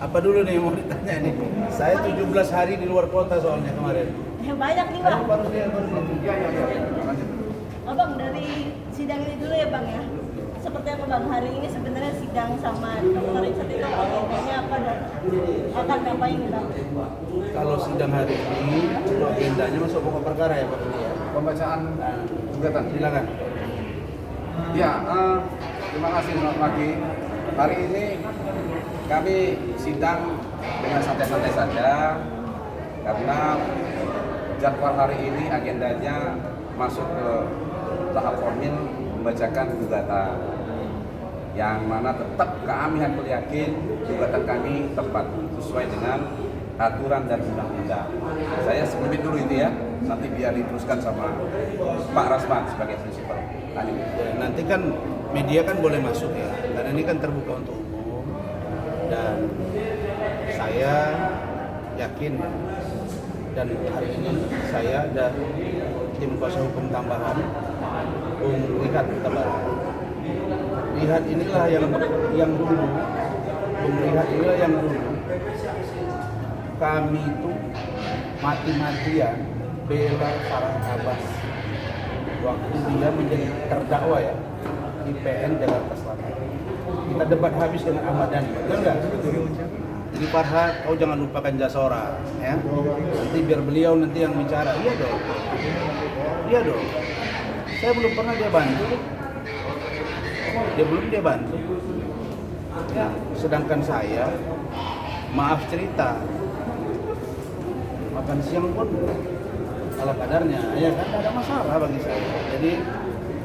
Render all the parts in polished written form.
Apa dulu nih yang mau ditanya nih? Saya 17 hari di luar kota soalnya kemarin. Banyak nih Bang. Baru dia. Abang dari sidang ini dulu ya Bang ya. Seperti apa Bang, hari ini sebenarnya sidang sama Dr. Richard itu agendanya apa dan akan ngapain nih Bang? Kalau sidang hari ini, itu agendanya masuk pokok perkara ya Pak ya. Pembacaan gugatan. Silakan. Ya, terima kasih selamat pagi. Hari ini kami sidang dengan santai-santai saja karena jadwal hari ini agendanya masuk ke tahap formil membacakan gugatan yang mana tetap kami yakin gugatan kami tepat sesuai dengan aturan dan undang-undang. Saya sebelumnya dulu itu ya, nanti biar diteruskan sama Pak Rasman sebagai prinsipal. Nanti kan media kan boleh masuk ya, karena ini kan terbuka untuk umum dan saya yakin dan hari ini saya ada tim kuasa hukum tambahan Bung Lihat Tabar. Lihat inilah yang dulu Bung Lihat inilah yang dulu kami itu mati-matian bela Farah Abbas waktu dia menjadi terdakwa ya di PN Jakarta Selatan. Kita debat habis dengan Ahmad Dhani, betul nggak? Jadi Farhad, kau jangan lupakan Jasora, ya. Nanti biar beliau nanti yang bicara. Iya dong. Iya dong. Saya belum pernah dia bantu. Dia bantu. Ya, sedangkan saya, maaf cerita, makan siang pun ala kadarnya, ya kan tidak ada masalah bagi saya. Jadi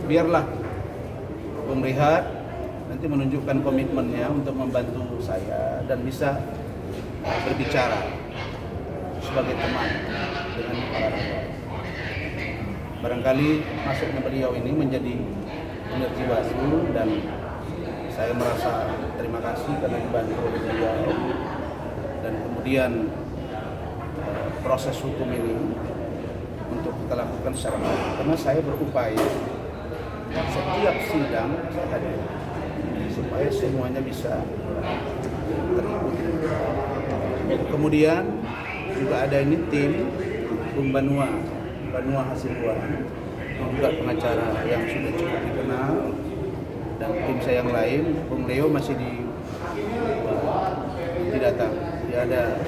biarlah Bung Rehat nanti menunjukkan komitmennya untuk membantu saya dan bisa berbicara sebagai teman dengan para rakyat. Barangkali masuknya beliau ini menjadi energi baru dan saya merasa terima kasih karena dibantu oleh beliau dan kemudian proses hukum ini untuk kita lakukan secara baik karena saya berupaya setiap sidang saya hadir supaya semuanya bisa terlibat. Kemudian juga ada ini tim Bung Banua Hasibuan yang juga pengacara yang sudah cukup dikenal dan tim saya yang lain Bung Leo masih di datang. Dia ada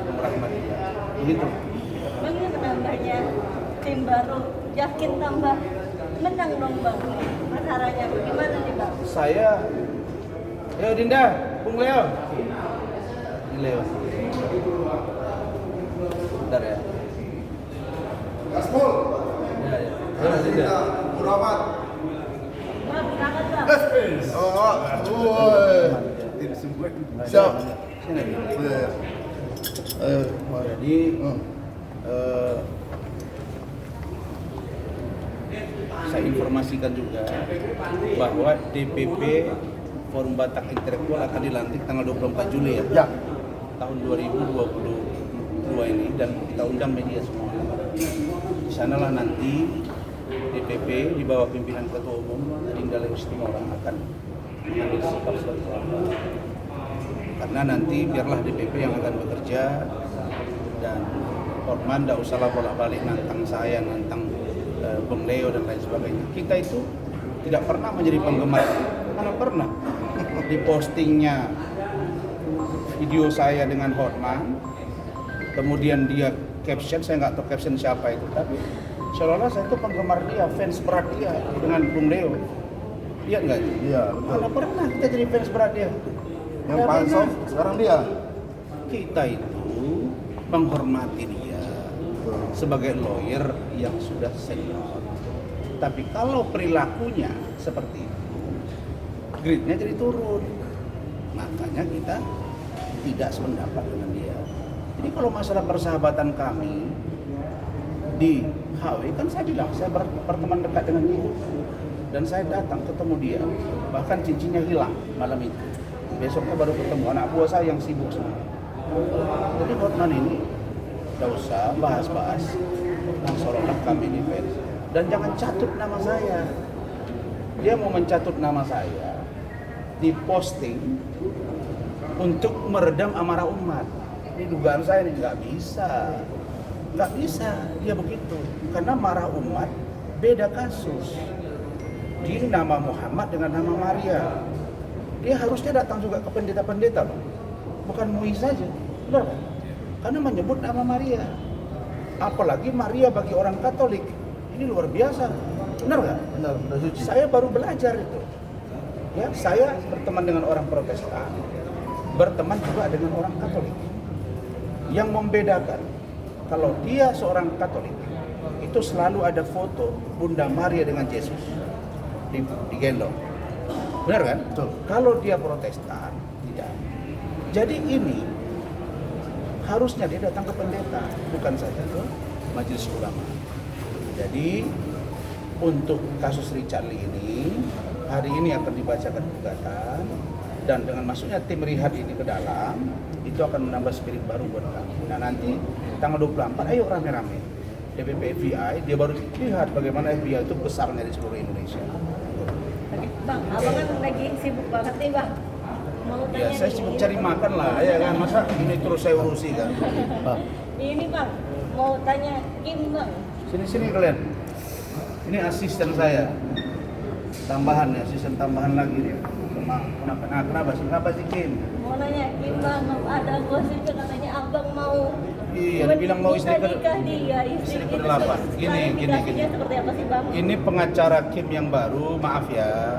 Bung Rahmat juga. Begitu. Bang ini menambahnya tim baru, yakin tambah menang dong Bang. Caranya bagaimana nih Bang? Saya, Leo Dinda, Bung Leo. Ini Leo. Bentar ya. Gaspol. Ya. Leo Dinda. Muhammad. Bang, berangkat Bang. Siap. Sini. Jadi saya informasikan juga bahwa DPP Forum Batak Intelektual akan dilantik tanggal 24 Juli ya. Tahun 2022 ini dan kita undang media semua. Di sanalah nanti DPP di bawah pimpinan Ketua Umum Adinda Istimewa akan mengambil sikap seperti apa. Karena nanti biarlah DPP yang akan bekerja dan Orman tidak usahlah bolak-balik nantang saya, nantang Bung Leo dan lain sebagainya. Kita itu tidak pernah menjadi penggemar, mana pernah di postingnya video saya dengan Hotman, kemudian dia caption, saya nggak tahu caption siapa itu, tapi seolah-olah saya itu penggemar dia, fans berat dia dengan Bung Leo. Iya nggak? Iya, Mana pernah kita jadi fans berat dia? Yang pansos sekarang dia. Kita itu menghormati dia sebagai lawyer yang sudah senior. Tapi kalau perilakunya seperti itu, grade-nya jadi turun. Makanya kita tidak sependapat dengan dia. Jadi kalau masalah persahabatan kami di HW, kan saya bilang saya berteman dekat dengan dia. Dan saya datang ketemu dia, bahkan cincinnya hilang malam itu. Besoknya baru ketemu anak buah saya yang sibuk semua. Jadi Hotman ini tidak usah bahas-bahas tentang seolah-olah kami ini fans. Dan jangan catut nama saya. Dia mau mencatut nama saya di posting untuk meredam amarah umat. Ini dugaan saya nih, nggak bisa dia begitu, karena marah umat beda kasus. Ini nama Muhammad dengan nama Maria, dia harusnya datang juga ke pendeta-pendeta loh, bukan MUI saja, benar kan? Karena menyebut nama Maria, apalagi Maria bagi orang Katolik, ini luar biasa, benar nggak? Benar, suci. Saya baru belajar itu, ya saya berteman dengan orang Protestan, berteman juga dengan orang Katolik. Yang membedakan, kalau dia seorang Katolik, itu selalu ada foto Bunda Maria dengan Yesus digendong. Benar kan? Betul. Kalau dia Protestan, tidak. Jadi ini harusnya dia datang ke pendeta, bukan saja ke majelis ulama. Jadi untuk kasus Richard Lee ini, hari ini akan dibacakan gugatan, dan dengan masuknya tim Rihad ini ke dalam, itu akan menambah spirit baru buat kami. Nah nanti tanggal 24, ayo rame-rame. DPP FBI, dia baru lihat bagaimana FBI itu besarnya di seluruh Indonesia. Bang, abang kan lagi sibuk banget nih bang. Mau Ya tanya saya nih, sibuk cari makan lah, ya kan, masa ini terus saya urusi kan. Ini bang, mau tanya Kim bang. Sini kalian. Ini asisten saya. Tambahan ya, asisten tambahan lagi nih. Kenapa sih Kim? Mau nanya Kim bang, ada gosipnya katanya abang mau. Iya, dibilang mau istri nikah dia, istri ke-8. Gini. Seperti apa sih bang? Ini pengacara Kim yang baru, maaf ya,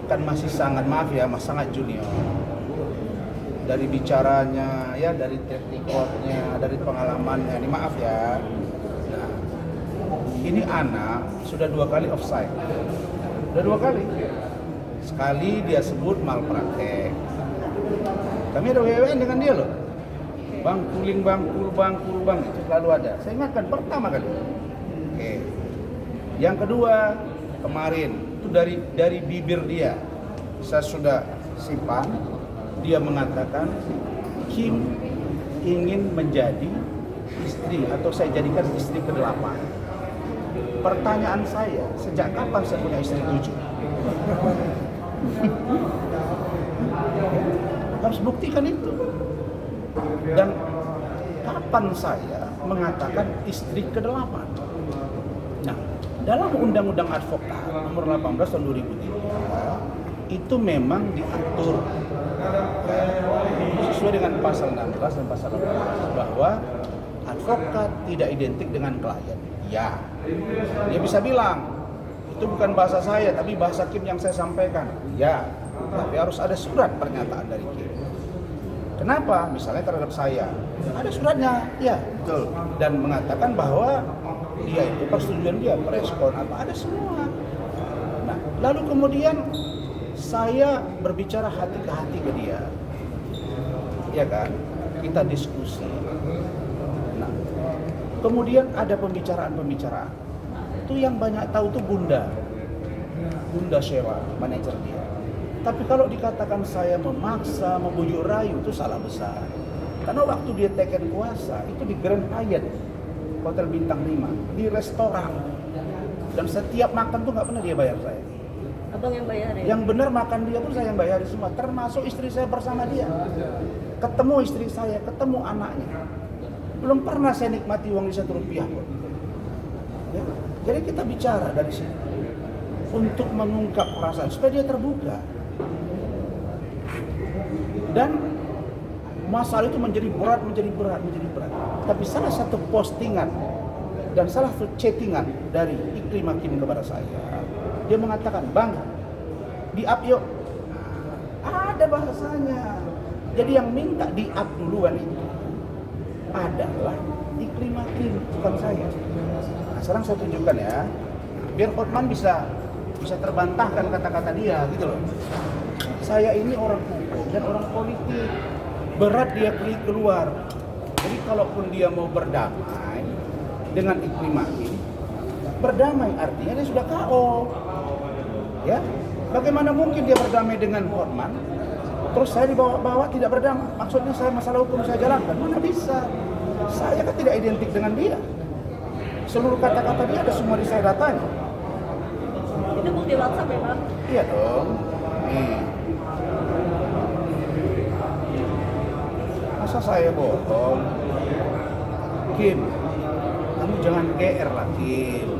kan masih sangat junior. Dari bicaranya, ya dari track recordnya, dari pengalamannya, ini maaf ya. Nah, ini anak sudah 2 kali offside, udah 2 kali. Sekali dia sebut malpraktek. Kami ada WWN dengan dia loh. Bang, kuling bang, bang, itu selalu ada. Saya ingatkan pertama kali. Oke. Yang kedua, kemarin itu dari bibir dia, saya sudah simpan. Dia mengatakan Kim ingin menjadi istri atau saya jadikan istri ke-8. Pertanyaan saya, sejak kapan saya punya istri 7? Harus buktikan itu. Dan kapan saya mengatakan istri ke-8? Nah, dalam Undang-Undang Advokat nomor 18 tahun 2003 itu memang diatur sesuai dengan pasal 16 dan pasal 18 bahwa advokat tidak identik dengan klien. Ya, dia bisa bilang itu bukan bahasa saya tapi bahasa Kim yang saya sampaikan. Ya, tapi harus ada surat pernyataan dari Kim. Kenapa? Misalnya terhadap saya, ada suratnya, ya, betul. Dan mengatakan bahwa dia itu persetujuan dia, preskon apa, ada semua. Nah, lalu kemudian saya berbicara hati ke hati ke dia, ya kan? Kita diskusi. Nah, kemudian ada pembicaraan. Itu yang banyak tahu tuh Bunda Sheila, manajer dia. Tapi kalau dikatakan saya memaksa, membujuk rayu, itu salah besar. Karena waktu dia teken kuasa, itu di Grand Hyatt, Hotel Bintang 5, di restoran. Dan setiap makan tuh nggak pernah dia bayar saya. Abang yang bayarin? Yang benar makan dia pun saya yang bayar semua, termasuk istri saya bersama dia. Ketemu istri saya, ketemu anaknya. Belum pernah saya nikmati uang di 1 rupiah pun. Ya. Jadi kita bicara dari sini untuk mengungkap perasaan supaya dia terbuka. Dan masalah itu menjadi berat. Tapi salah satu postingan dan salah satu chattingan dari Ikrimah Kim kepada saya, dia mengatakan, "Bang, di-up yuk." Nah, ada bahasanya. Jadi yang minta di-up duluan itu adalah Ikrimah Kim, bukan saya. Nah, sekarang saya tunjukkan ya, biar Hotman bisa terbantahkan kata-kata dia gitu loh. Saya ini orang hukum dan orang politik, berat dia keluar. Jadi kalaupun dia mau berdamai dengan Ikrimah Kim, berdamai artinya dia sudah KO. Ya, bagaimana mungkin dia berdamai dengan Hotman, terus saya dibawa tidak berdamai? Maksudnya saya masalah hukum saya jalankan, mana bisa? Saya kan tidak identik dengan dia. Seluruh kata-kata dia ada semua di saya datanya. Itu bukti WhatsApp ya bang? Iya dong. Nih. Masa saya bohong? Kim, kamu jangan GR lah Kim.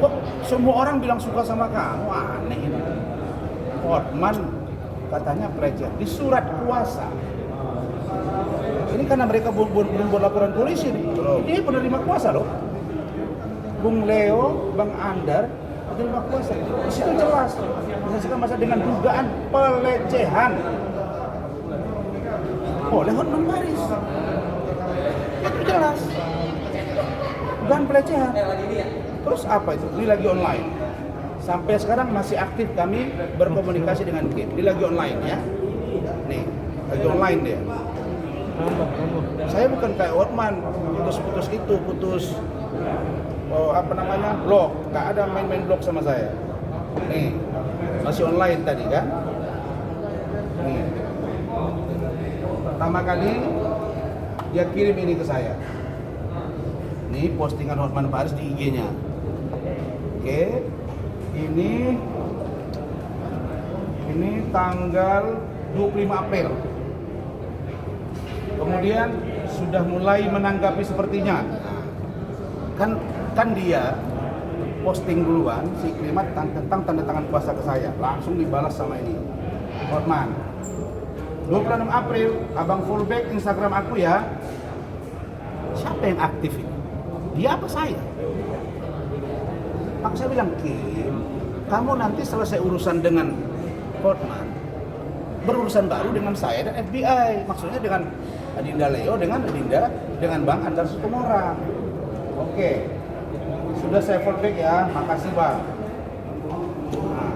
Kok semua orang bilang suka sama kamu? Aneh ini. Hotman katanya pelecehan di surat kuasa. Ini karena mereka belum buat laporan polisi nih. Ini penerima kuasa loh. Bung Leo, Bang Andar, penerima kuasa. Di situ jelas menyelesaikan masalah dengan dugaan pelecehan oleh Hotman Paris. Itu jelas. Dugaan pelecehan. Terus apa itu? Ini lagi online. Sampai sekarang masih aktif kami berkomunikasi dengan Kim. Dia lagi online ya. Nih, lagi online dia. Saya bukan kayak Hotman, putus blog. Nggak ada main-main blog sama saya. Nih, masih online tadi kan. Nih. Pertama kali dia kirim ini ke saya. Ini postingan Hotman Paris di IG-nya. Oke. Ini tanggal 25 April. Kemudian sudah mulai menanggapi sepertinya. Kan dia posting duluan si Klimat tentang tanda tangan kuasa ke saya. Langsung dibalas sama ini. Hotman. 26 April, abang fullback Instagram aku ya. Siapa yang aktif ini? Dia apa saya? Maka saya bilang, Kim, kamu nanti selesai urusan dengan Hotman, berurusan baru dengan saya dan FBI. Maksudnya dengan Adinda Leo, dengan Bang Andar Sutomora. Oke, sudah saya fallback ya, makasih Bang. Nah,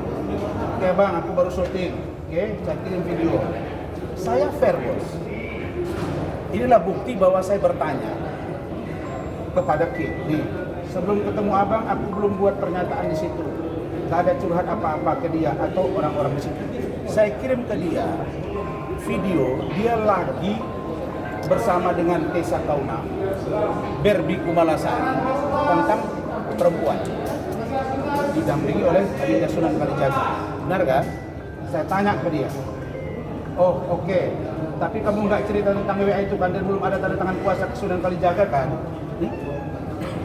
oke Bang, aku baru syuting. Oke, saya kirim video. Saya fair bos. Inilah bukti bahwa saya bertanya kepada Kim. Nih, sebelum ketemu abang, aku belum buat pernyataan di situ. Gak ada curhat apa-apa ke dia atau orang-orang di situ. Saya kirim ke dia video dia lagi bersama dengan Tessa Kaunang, Berbi Kumalasari tentang perempuan, didampingi oleh Adinda Sunan Kalijaga. Benar kan? Saya tanya ke dia. Oh oke. Tapi kamu nggak cerita tentang WA itu kan, dan belum ada tanda tangan kuasa ke Sunan Kalijaga kan?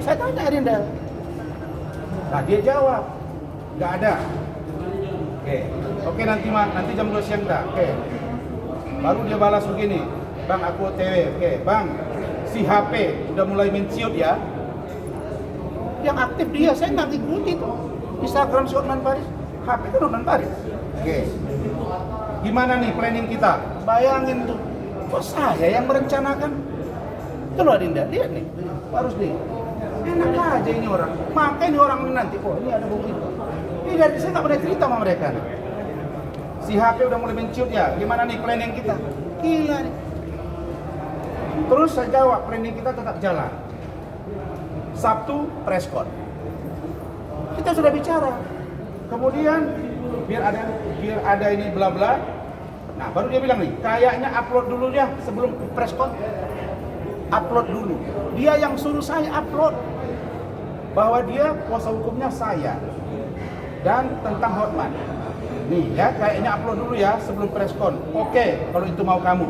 Saya tanya Adinda. Nah dia jawab, nggak ada. Oke nanti jam 2 siang dah. Oke. Baru dia balas begini, Bang aku OTW. Oke, Bang, si HP udah mulai menciut ya. Yang aktif dia, saya nggak ikuti tuh. Instagram si Hotman Paris, HP kan Hotman Paris. Oke. Gimana nih planning kita? Bayangin tuh, kok saya yang merencanakan? Itu loh Adinda, lihat nih, harus nih. Enak aja ini orang, makanya ini orang nanti, ini ada bukti. Ini dari saya nggak pernah cerita sama mereka nih. Si HP udah mulai menciut ya, gimana nih planning kita? Gila nih. Terus saya jawab, planning kita tetap jalan. Sabtu preskon. Kita sudah bicara. Kemudian biar ada ini bla bla. Nah, baru dia bilang nih, kayaknya upload dulu ya sebelum preskon. Upload dulu. Dia yang suruh saya upload. Bahwa dia kuasa hukumnya saya. Dan tentang Hotman. Nih ya, kayaknya upload dulu ya sebelum preskon. Oke, kalau itu mau kamu.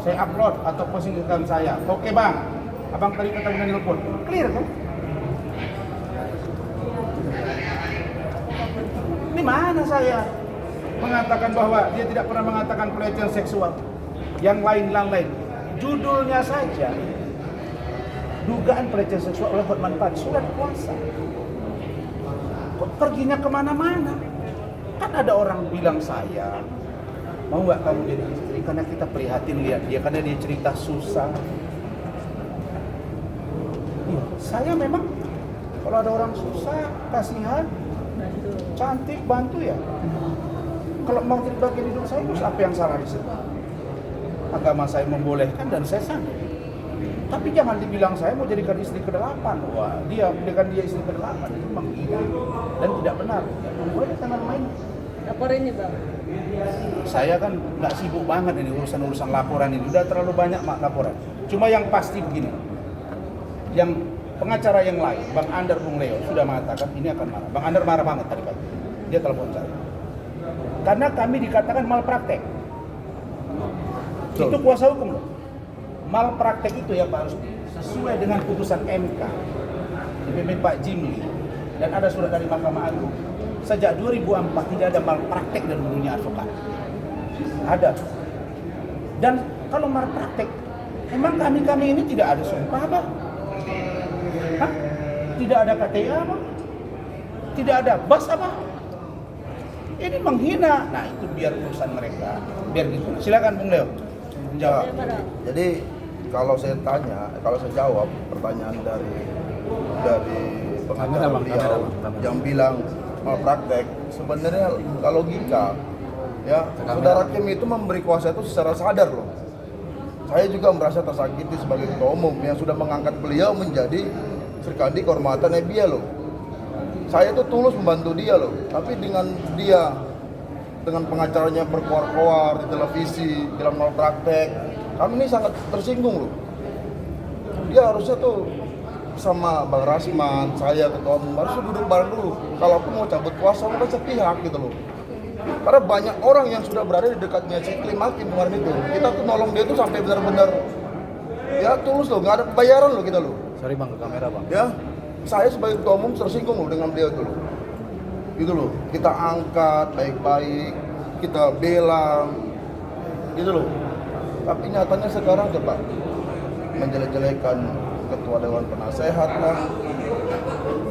Saya upload atau posting Instagram saya. Oke Bang, abang tadi ketemu dengan telepon. Clear kan? Ini mana saya mengatakan bahwa dia tidak pernah mengatakan pelecehan seksual. Yang lain. Judulnya saja. Dugaan pelecehan seksual oleh Hotman Paris, surat kuasa. Kok perginya kemana-mana? Kan ada orang bilang saya, mau nggak kamu jadi istri? Karena kita prihatin lihat dia, karena dia cerita susah. Ya, saya memang kalau ada orang susah, kasihan, cantik, bantu ya. Kalau mau jadi bagian hidup saya, terus apa yang salah di situ? Agama saya membolehkan dan saya sanggup. Tapi jangan dibilang saya mau jadikan istri ke-8. Wah, dia istri ke-8 itu memang gila dan tidak benar. Boleh jangan main. Laporin nih Bang. Saya kan nggak sibuk banget ini urusan laporan ini. Udah terlalu banyak laporan. Cuma yang pasti begini. Yang pengacara yang lain, Bang Andar Bung Leo sudah mengatakan ini akan marah. Bang Andar marah banget tadi pagi. Dia telepon saya. Karena kami dikatakan malpraktek. Itu kuasa hukum loh. Malpraktek itu ya Pak, harus sesuai dengan putusan MK, DPP Pak Jimli, dan ada surat dari Mahkamah Agung. Sejak 2004 tidak ada malpraktek dalam dunia advokat. Ada. Dan kalau malpraktek, emang kami ini tidak ada sumpah apa? Hah? Tidak ada KTA apa? Tidak ada bas apa? Ini menghina. Nah itu biar urusan mereka. Biar gitu. Silakan Bung Leo. Jawab. Jadi kalau saya jawab pertanyaan dari pengacara beliau yang bilang malpraktek, sebenarnya kalau logika ya saudara Kim itu memberi kuasa itu secara sadar loh. Saya juga merasa tersakiti sebagai ketua umum yang sudah mengangkat beliau menjadi Serkandi Kehormatan Nebia loh. Saya itu tulus membantu dia loh, tapi dengan pengacaranya berkoar-koar di televisi, bilang malpraktek, kami ini sangat tersinggung loh. Dia harusnya tuh sama Bang Rasman, saya ketua umum harusnya duduk bareng dulu. Kalaupun mau cabut kuasa bukan sepihak gitu loh. Karena banyak orang yang sudah berada di dekatnya si Klim Hakim kemarin itu. Kita tuh nolong dia tuh sampai benar-benar ya tulus loh, nggak ada bayaran loh kita loh. Sorry Bang, ke kamera Bang. Ya, saya sebagai ketua umum tersinggung loh dengan beliau tuh loh. Gitu loh, kita angkat baik-baik, kita bela, gitu loh. Tapi nyatanya sekarang coba menjelek-jelekan ketua dewan penasehat lah,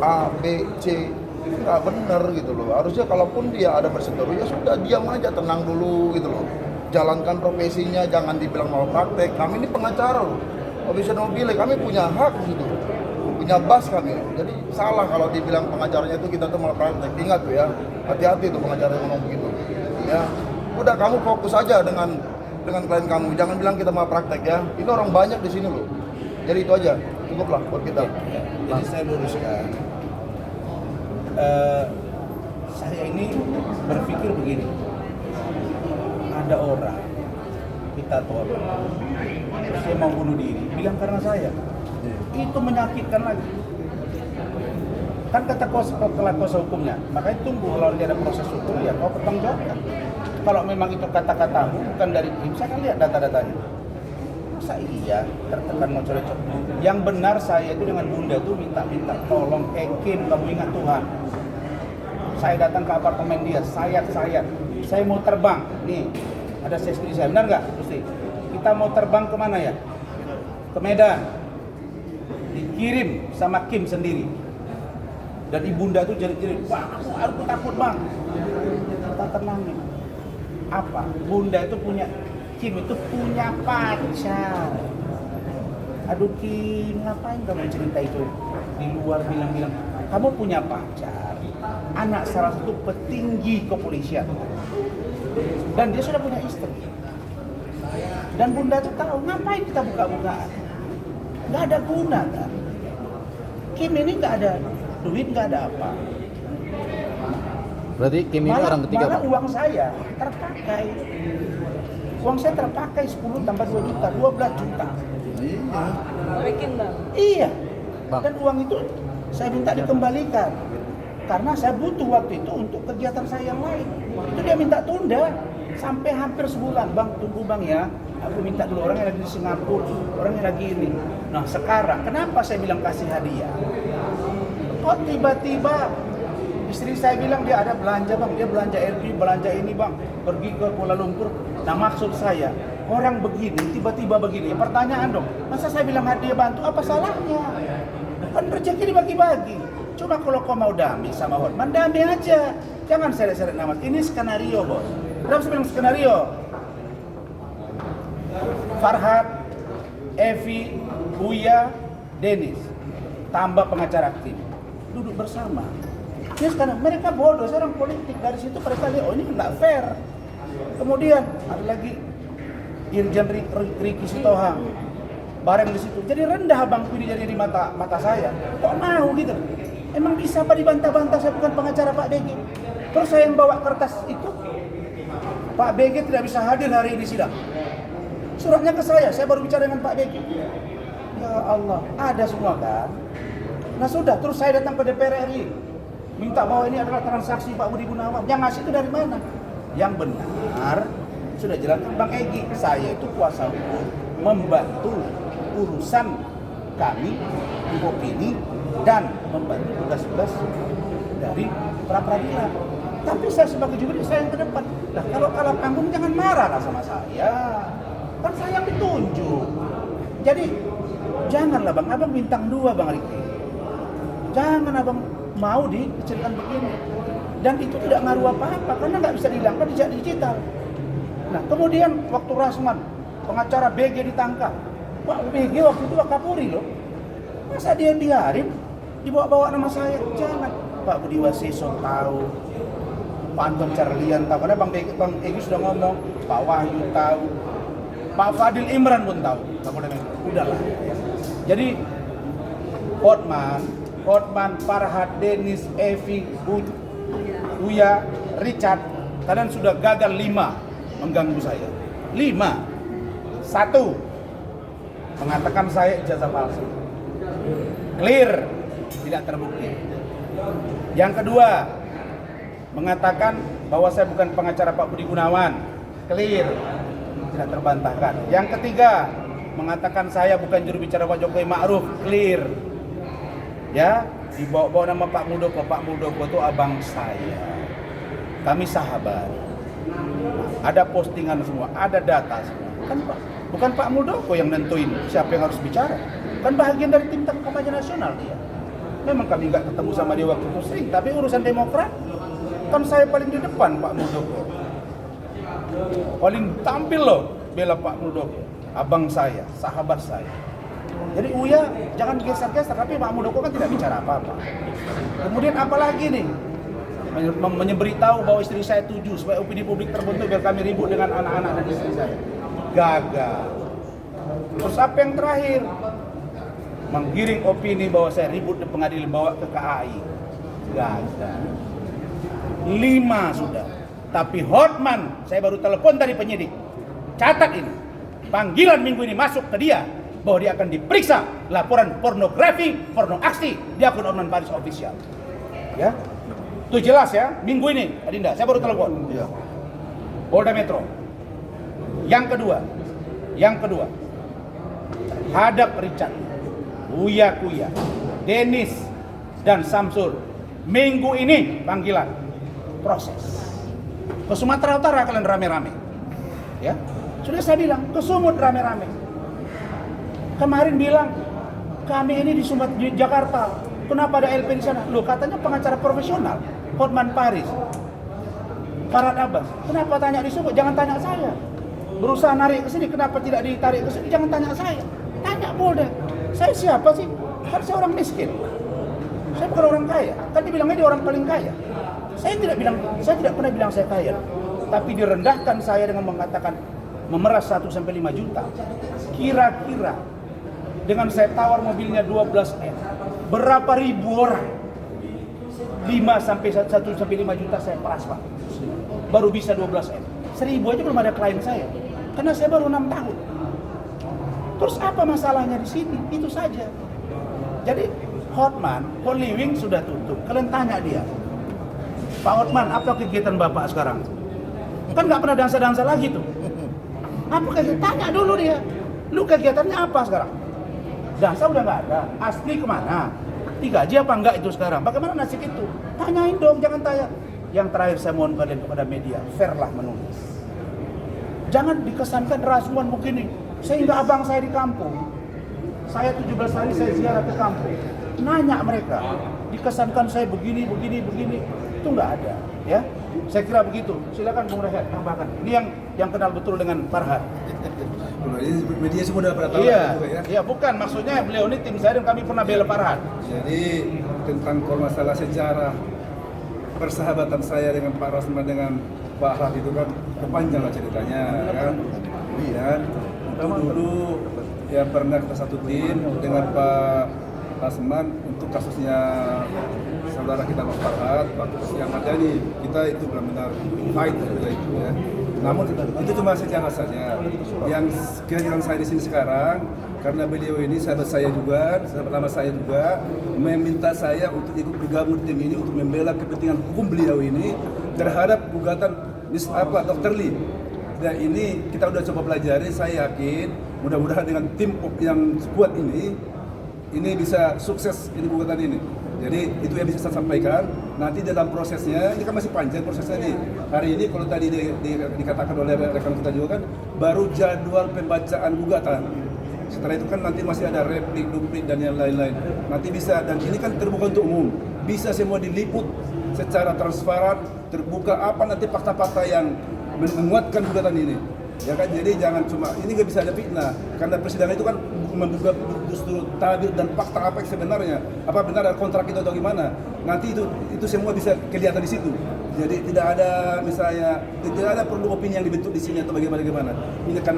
A, B, C, nggak bener gitu loh. Harusnya kalaupun dia ada berseteru ya sudah diam aja, tenang dulu gitu loh. Jalankan profesinya, jangan dibilang malpraktek. Kami ini pengacara loh, profesional nobile, kami punya hak gitu, punya bas kami. Jadi salah kalau dibilang pengacaranya itu kita tuh malpraktek. Ingat tuh ya, hati-hati tuh pengacara yang ngomong begitu. Ya, udah kamu fokus aja dengan klien kamu, jangan bilang kita malpraktek ya. Ini orang banyak di sini loh. Jadi itu aja, cukuplah buat kita. Jadi saya luruskan. Saya ini berpikir begini, ada orang, kita tolong, saya mau bunuh diri, bilang karena saya, itu menyakitkan lagi. Kan kata kuasa hukumnya, makanya tunggu kalau dia ada proses hukum ya kau pertanggungjawabkan. Kalau memang itu kata-katamu bukan dari tim, saya akan lihat data-datanya. Masa iya tertekan mau coret-coret. Yang benar saya itu dengan bunda itu minta tolong Kim, kamu ingat Tuhan. Saya datang ke apartemen dia, sayat-sayat. Saya mau terbang, nih ada istri saya, benar nggak? Gusti, kita mau terbang kemana ya? Ke Medan. Dikirim sama Kim sendiri. Dan ibunda itu jerit-jerit, bang, aku takut bang. Kita tenangin. Apa? Bunda itu punya, Kim itu punya pacar. Aduh Kim, ngapain kamu cerita itu? Di luar bilang-bilang, kamu punya pacar. Anak salah satu petinggi kepolisian. Dan dia sudah punya istri. Dan bunda itu tahu, ngapain kita buka-bukaan? Nggak ada guna kan? Kim ini nggak ada duit, nggak ada apa. Berarti Kim ini orang ketiga malah Bang? Uang saya terpakai. Uang saya terpakai 10 tambah 2 juta, 12 juta. Iya. Bikin bang. Iya. Bang. Dan uang itu saya minta dikembalikan. Karena saya butuh waktu itu untuk kegiatan saya yang lain. Itu dia minta tunda sampai hampir sebulan. Bang, tunggu bang ya. Aku minta dulu, orang yang lagi di Singapura, orang yang lagi ini. Nah sekarang, kenapa saya bilang kasih hadiah? Kok tiba-tiba istri saya bilang dia ada belanja bang, dia belanja LP, belanja ini bang, pergi ke Kuala Lumpur. Nah maksud saya, orang begini, tiba-tiba begini, pertanyaan dong, masa saya bilang hadiah bantu, apa salahnya? Kan rezeki dibagi-bagi. Coba kalau kau mau damai sama Hotman, damai aja. Jangan seret-seret nama. Ini skenario bos. Berapa saya bilang skenario? Farhad, Evi, Buya, Dennis, tambah pengacara aktif, duduk bersama. Ya sekarang mereka bodoh, seorang politik dari situ mereka lihat, oh ini nggak fair. Kemudian ada lagi Irjen Riki Sitohang, bareng di situ. Jadi rendah bangku ini jadi di mata saya. Kok mau gitu? Emang bisa apa dibantah-bantah? Saya bukan pengacara Pak BG. Terus saya yang bawa kertas itu, Pak BG tidak bisa hadir hari ini sidang. Suratnya ke saya baru bicara dengan Pak BG. Ya Allah, ada semua kan? Nah sudah, terus saya datang ke DPR RI, minta bahwa ini adalah transaksi Pak Budi Gunawan. Yang ngasih itu dari mana? Yang benar, sudah jelaskan Bang Egy, saya itu kuasa hukum membantu urusan kami di opini dan membantu tugas-tugas dari pra peradilan. Tapi saya sebagai juri, saya yang ke depan. Nah, kalau kalah panggung jangan marah lah sama saya. Kan saya yang ditunjuk. Jadi janganlah Bang, Abang bintang 2 Bang Riki. Jangan Abang mau dikecilkan begini. Dan itu tidak ngaruh apa-apa karena nggak bisa dihilangkan jejak digital. Nah, kemudian waktu Rasman, pengacara BG ditangkap. Pak BG waktu itu Wakapuri loh. Masa dia biarin dibawa-bawa nama saya? Jangan. Pak Budi Waseso tahu, Pak Anton Carlian tahu, karena Bang Egy sudah ngomong, Pak Wahyu tahu, Pak Fadil Imran pun tahu. Udahlah. Jadi Hotman, Farhad, Dennis, Evi, Uya, Richard, kalian sudah gagal 5 mengganggu saya. 5. 1, mengatakan saya ijazah palsu. Clear, tidak terbukti. Yang kedua, mengatakan bahwa saya bukan pengacara Pak Budi Gunawan. Clear, tidak terbantahkan. Yang ketiga, mengatakan saya bukan juru bicara Pak Jokowi Ma'ruf. Clear. Ya, dibawa-bawa nama Pak Muldoko. Pak Muldoko itu abang saya. Kami sahabat. Ada postingan semua, ada data semua. Kan Pak, bukan Pak Muldoko yang nentuin siapa yang harus bicara. Kan bagian dari tim kampanye nasional dia. Memang kami nggak ketemu sama dia waktu itu sering, tapi urusan Demokrat kan saya paling di depan Pak Muldoko. Paling tampil loh bela Pak Muldoko. Abang saya, sahabat saya. Jadi Uya jangan geser-geser, tapi Pak Muldoko kan tidak bicara apa-apa. Kemudian apalagi nih? Menyeberitahu bahwa istri saya tuju supaya opini publik terbentuk biar kami ribut dengan anak-anak dan istri saya. Gagal. Terus apa yang terakhir? Menggiring opini bahwa saya ribut di pengadilan, bawa ke KAI. Gagal. 5 sudah. Tapi Hotman, saya baru telepon dari penyidik. Catat ini. Panggilan minggu ini masuk ke dia bahwa dia akan diperiksa laporan pornografi, porno aksi di akun Hotman Paris Official. Ya. Itu jelas ya, minggu ini, Adinda, saya baru telepon. Ya. Polda Metro. Yang kedua, hadap Richard, Uya Kuya, Dennis, dan Samsul. Minggu ini panggilan, proses. Ke Sumatera Utara kalian rame-rame. Ya, sudah saya bilang, ke Sumut rame-rame. Kemarin bilang, kami ini di Jakarta, kenapa ada LP di sana? Loh, katanya pengacara profesional, Hotman Paris, Farhad Abbas. Kenapa tanya di Sumut? Jangan tanya saya. Berusaha narik ke sini, kenapa tidak ditarik ke sini? Jangan tanya saya. Tanya Polda. Saya siapa sih? Kan saya orang miskin. Saya bukan orang kaya. Kan dibilangnya dia orang paling kaya. Saya tidak pernah bilang saya kaya. Tapi direndahkan saya dengan mengatakan memeras 1-5 juta. Kira-kira dengan saya tawar mobilnya 12M, berapa ribu orang? 1-5 juta saya peras Pak. Baru bisa 12M. 1000 aja belum ada klien saya. Karena saya baru 6 tahun. Terus apa masalahnya di sini? Itu saja. Jadi Hotman, Holy Wing sudah tutup. Kalian tanya dia, Pak Hotman, apa kegiatan Bapak sekarang? Kan nggak pernah dansa-dansa lagi tuh. Apa kegiatan? Tanya dulu dia. Lu kegiatannya apa sekarang? Dansa udah nggak ada. Asli kemana? Digaji apa enggak itu sekarang? Bagaimana nasib itu? Tanyain dong, jangan tanya. Yang terakhir saya mohon kalian kepada media, fairlah menulis. Jangan dikesankan rasuan begini. Sehingga abang saya di kampung, saya 17 hari saya ziarah ke kampung, nanya mereka, dikesankan saya begini, itu nggak ada, ya. Saya kira begitu. Silakan Bung Rehat tambahkan. Ini yang kenal betul dengan Farhad. Media semua udah pada tahu Iya, juga ya. iya bukan maksudnya beliau ini tim saya dan kami pernah bela Farhad. Jadi tentang kalau masalah sejarah persahabatan saya dengan Pak Rasman dengan Pak Farhad itu kan kepanjang lah ceritanya kan. Dan dulu ya pernah kita satu tim dengan Pak Rasman untuk kasusnya saudara kita Pak Farhad, Pak yang Mardani. Kita itu benar-benar fight ketika itu ya. Namun itu cuma sejarah saja. Yang kehadiran saya di sini sekarang karena beliau ini sahabat saya juga, sahabat lama saya juga, meminta saya untuk ikut bergabung tim ini untuk membela kepentingan hukum beliau ini terhadap gugatan Dr. Lee Dan ini kita udah coba pelajari, saya yakin mudah-mudahan dengan tim yang kuat ini bisa sukses ini gugatan ini. Jadi itu yang bisa saya sampaikan. Nanti dalam prosesnya, ini kan masih panjang prosesnya nih. Hari ini kalau tadi dikatakan oleh rekan kita juga kan, baru jadwal pembacaan gugatan. Setelah itu kan nanti masih ada replik, duplik dan yang lain-lain. Nanti bisa, dan ini kan terbuka untuk umum. Bisa semua diliput secara transparan, terbuka apa nanti fakta-fakta yang menguatkan gugatan ini. Ya kan, jadi jangan cuma ini nggak bisa ada fitnah, karena persidangan itu kan membuka justru tabir dan fakta apa yang sebenarnya, apa benar ada kontrak itu atau gimana. Nanti itu semua bisa kelihatan di situ. Jadi tidak ada misalnya tidak ada perlu opini yang dibentuk di sini atau bagaimana. Ini kan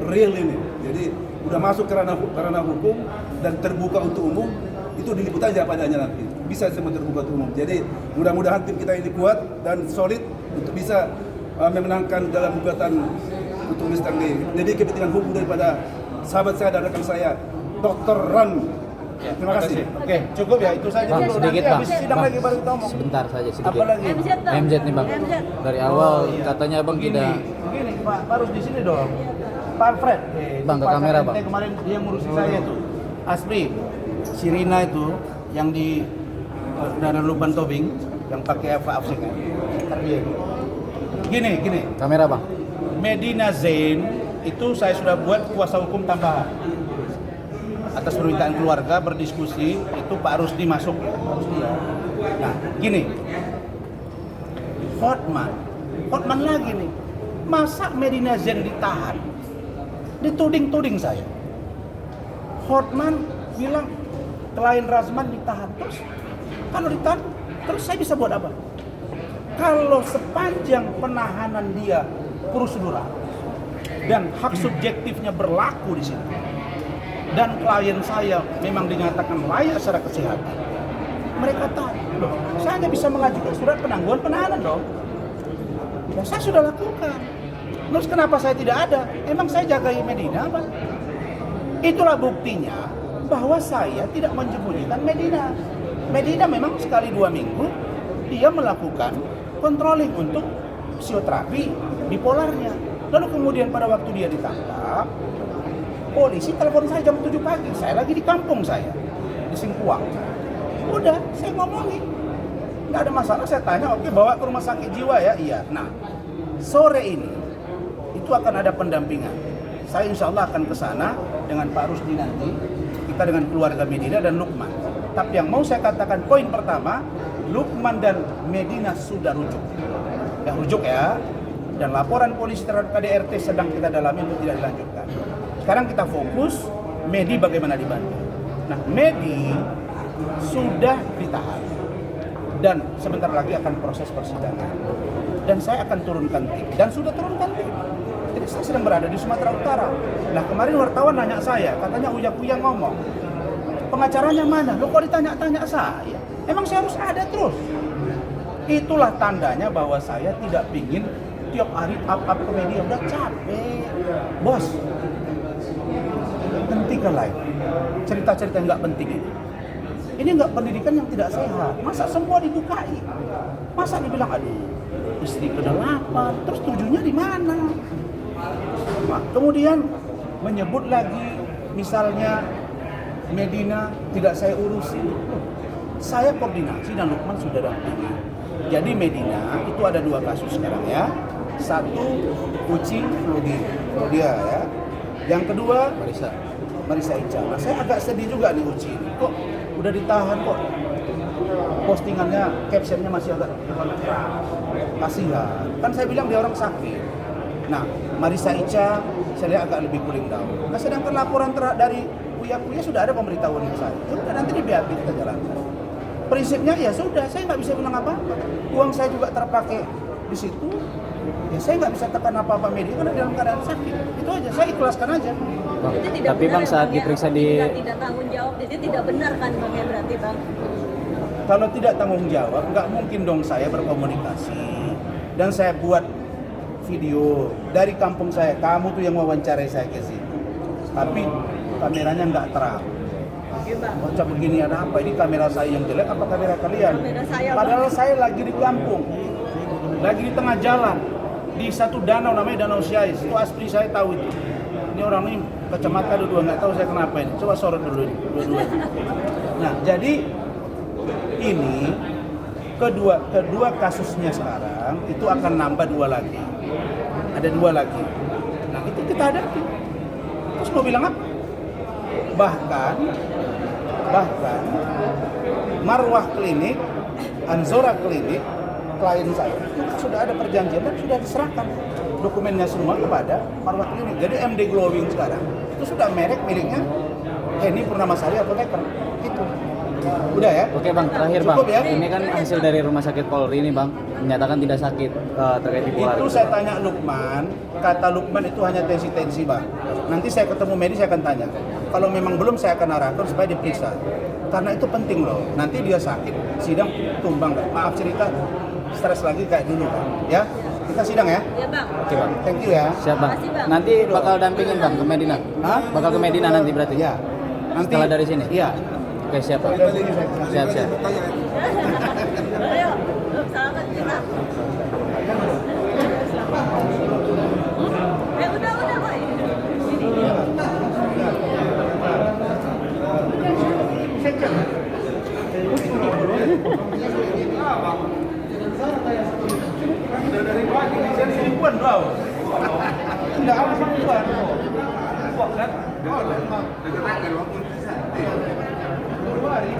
real ini. Jadi udah masuk ke ranah hukum dan terbuka untuk umum, itu diliput aja padanya nanti. Bisa semua terbuka untuk umum. Jadi mudah-mudahan tim kita ini kuat dan solid untuk bisa memenangkan dalam gugatan untuk Mr. Lee. Jadi kepentingan hukum daripada sahabat saya dan rekan saya, Dr. Ran. Ya, terima kasih. Oke, cukup ya, itu saja. Bang, dulu. sedikit Nanti bang. habis sidang Bang, lagi baru kita ngomong. sebentar saja sedikit. Apa lagi? MZ nih bang. MZ. Dari awal iya. katanya bang tidak. Begini, Pak, harus di sini dong. Pak Alfred. Bang, ke Pak kamera, Alfred Bang. Kemarin dia ngurusin saya tuh. Asri, si Rina itu yang di Danau Luban Tobing yang pakai apa kan? Gini. Kamera bang. Medina Zain itu saya sudah buat kuasa hukum tambahan. Atas permintaan keluarga berdiskusi, itu Pak Rusdi masuk. Nah, gini. Hotman lagi nih. Masa Medina Zain ditahan? Dituding saya. Hotman bilang klien Razman ditahan. Terus kalau ditahan, terus saya bisa buat apa? Kalau sepanjang penahanan dia prosedural dan hak subjektifnya berlaku di situ, dan klien saya memang dinyatakan layak secara kesehatan, mereka tahu, loh, saya hanya bisa mengajukan surat penangguhan penahanan dong. Ya, saya sudah lakukan. Terus kenapa saya tidak ada? Emang saya jaga Medina apa? Itulah buktinya bahwa saya tidak menyembunyikan Medina. Medina memang sekali 2 minggu dia melakukan controlling untuk psikoterapi bipolarnya. Lalu kemudian pada waktu dia ditangkap, polisi telepon saya jam 7 pagi. Saya lagi di kampung saya, di Singkuang. Udah, saya ngomongin. Nggak ada masalah, saya tanya, oke bawa ke rumah sakit jiwa ya? Iya. Nah, sore ini, itu akan ada pendampingan. Saya insya Allah akan ke sana dengan Pak Rusdi nanti, kita dengan keluarga Medina dan Lukman. Tapi yang mau saya katakan, poin pertama, Lukman dan Medina sudah rujuk. Ya, rujuk ya. Dan laporan polisi terhadap KDRT sedang kita dalami untuk tidak dilanjutkan. Sekarang kita fokus Medi bagaimana dibantu. Nah, Medi sudah ditahan dan sebentar lagi akan proses persidangan. Dan saya akan turunkan tim dan sudah turunkan tim. Jadi saya sedang berada di Sumatera Utara. Nah, kemarin wartawan nanya saya, katanya Uya ngomong, pengacaranya mana? Lo kok ditanya-tanya saya? Emang saya harus ada terus? Itulah tandanya bahwa saya tidak pingin tiap hari up ke media, udah capek. Bos, hentikan live. Cerita-cerita yang nggak penting ini. Ini nggak pendidikan yang tidak sehat. Masa semua dibukai? Masa dibilang, aduh, istri ke-8, terus tujuannya di mana? Nah, kemudian menyebut lagi, misalnya Medina tidak saya urusi. Saya koordinasi dan Lukman sudah dampingi. Jadi Medina itu ada 2 kasus sekarang ya. Satu Uci Flodia ya. Yang kedua Marisa Ica. Nah, saya agak sedih juga nih Uci. Kok udah ditahan kok? Postingannya, captionnya masih agak kasihan. Kan saya bilang dia orang sakit. Nah, Marisa Ica saya lihat agak lebih cooling down. Nah, sedangkan laporan dari Uya sudah ada pemberitahuan saya. Sudah nanti di BAP kita jalankan. Prinsipnya ya sudah, saya nggak bisa bilang apa-apa. Uang saya juga terpakai di situ. Ya saya nggak bisa tekan apa-apa media karena dalam keadaan sakit. Itu aja, saya ikhlaskan aja. Bang, Itu tidak tapi benar bang ya, saat Bang, diperiksa ya? di Tidak tanggung jawab, itu tidak benar kan Bang ya berarti Bang? Kalau tidak tanggung jawab, nggak mungkin dong saya berkomunikasi. Dan saya buat video dari kampung saya, kamu tuh yang wawancarai saya ke sini. Tapi kameranya nggak terang. Oke Bang. Macam begini, ada apa ini kamera saya yang jelek apa kamera kalian? Kamera saya, Bang. Padahal saya lagi di kampung, lagi di tengah jalan. di satu danau namanya Danau Siais. Itu asli, saya tahu itu. Ini orang ini kacamata dua nggak tahu saya kenapa ini. Coba sorot dulu ini dua-dua. Nah, jadi ini kedua kasusnya sekarang itu akan nambah 2 lagi. Ada 2 lagi. Nah, itu kita hadapi. Terus mau bilang apa? Bahkan Marwah Klinik, Anzora Klinik, klien saya itu sudah ada perjanjian dan sudah diserahkan dokumennya semua kepada Marwah Klinik. Jadi MD Glowing sekarang itu sudah merek miliknya Henny Purnamasari Apoteker. Itu udah ya. Oke bang, terakhir bang. Cukup ya? Ini kan hasil dari rumah sakit Polri ini bang, menyatakan tidak sakit terkait bipolar. Itu saya tanya Lukman, kata Lukman itu hanya tensi-tensi bang. Nanti saya ketemu medis saya akan tanya. Kalau memang belum saya akan arahkan supaya diperiksa. Karena itu penting loh. Nanti dia sakit, sidang tumbang. Maaf cerita, stres lagi kayak dulu bang. Ya, kita sidang ya. Ya bang. Oke bang. Thank you ya. Siap bang. Makasih, Bang. Nanti bakal dampingin bang ke Medina. Hah? Bakal ke Medina nanti berarti. Ya. Nanti Setelah dari sini. Iya. Oke siap bang. Siap siap. Ayo, salaman kita. Udah boy. Dari pagi ini saya seribuan tau. Tidak ada seribuan. Kuat kan? 2 hari.